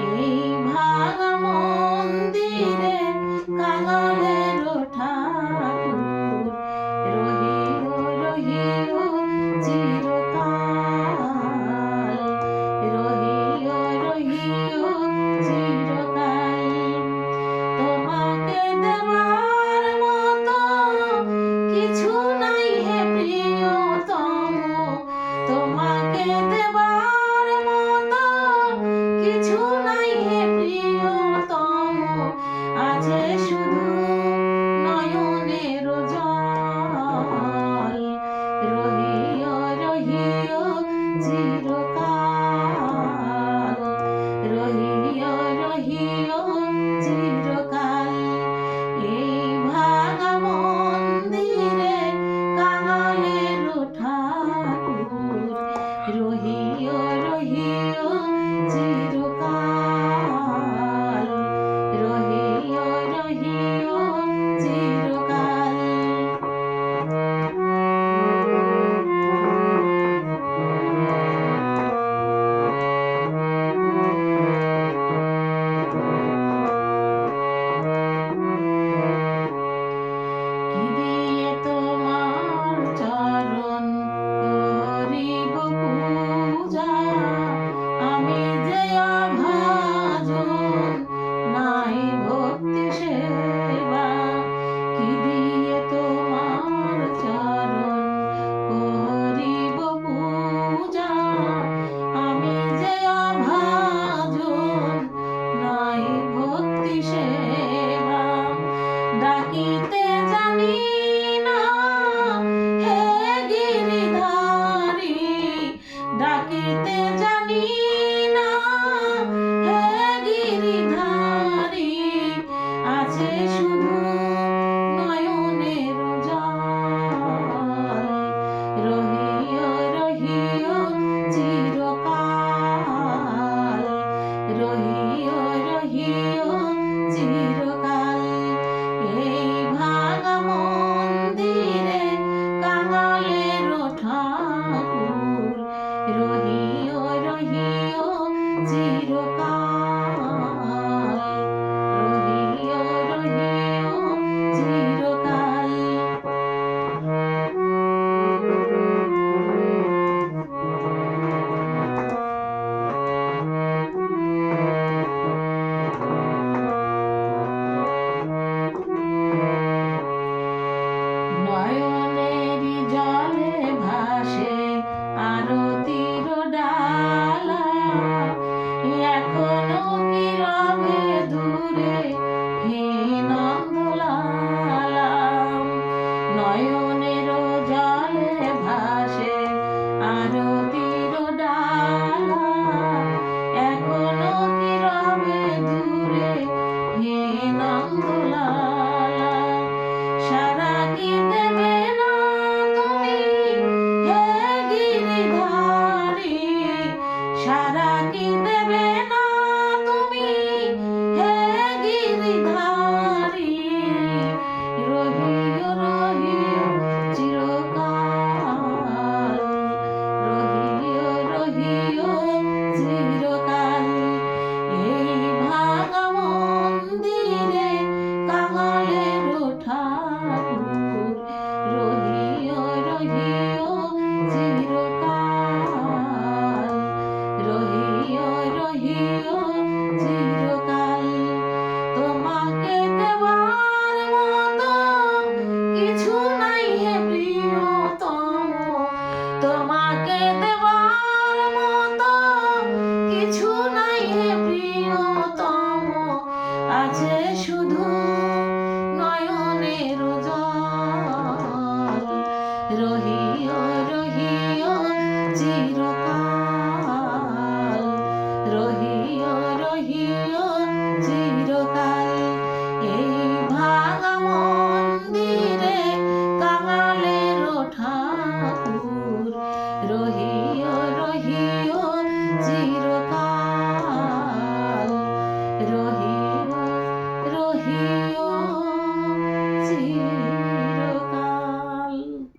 এই ভাঙা মন্দিরে কাঙালের ঠাকুর রহিও রহিও চিরকাল, রহিও রহিও চিরকাল। তোমাকে দেওয়ার মতো কিছু নাই হে প্রিয়তম, তোমাকে দেওয়ার মতো কিছু নাই হে প্রিয়তম, আছে শুধু নয়নের জল, রহিও রহিও চিরকাল, রহিও রহিও চিরকাল। এই ভাঙা মন্দিরে কাঙালের ঠাকুর রহিও রহিও চিরকাল, রহিও রহিও চিরকাল। কি দিয়ে তোমার চরণ করিব পূজা, আমি যে অভাজন নাই ভক্তি সেবা। কি দিয়ে তোমার চরণ করিব পূজা, আমি যে অভাজন নাই ভক্তি সেবা। ডাকিতে জানি না হে গিরিধারী, ডাকিতে জানি না হে গিরিধারী, আছে শুধু নয়নের জল, রহিও রহিও চিরকাল, রহিও রহিও চিরকাল। এই ভাঙা মন্দিরে কাঙালের ঠাকুর রহিও রহিও চিরকাল, রহিও রহিও চিরকাল। নয়নেরই জলে ভাসে আরতির ডালা, এখনো কি রবে দূরে হে নন্দলালা। নয়নের জলে ভাসে আরতির ডালা, এখনো কি রবে দূরে হে নন্দলালা। সারা কি দেবে না তুমি হে গিরিধারী, সারা কি দেবে না তুমি হে গিরিধারী, রহিও রহিও চিরকাল, রহিও রহিও চিরকাল। এই ভাঙা মন্দিরে কাঙালের ঠাকুর রহিও রহিও চিরকাল, রহিও রহিও চিরকাল। তোমাকে দেওয়ার মতো কিছু নাই হে প্রিয়তম, তোমাকে দেওয়ার মতো কিছু নাই হে প্রিয়তম, আছে শুধু নয়নের জল, রহিও রহিও চিরকাল, রহিও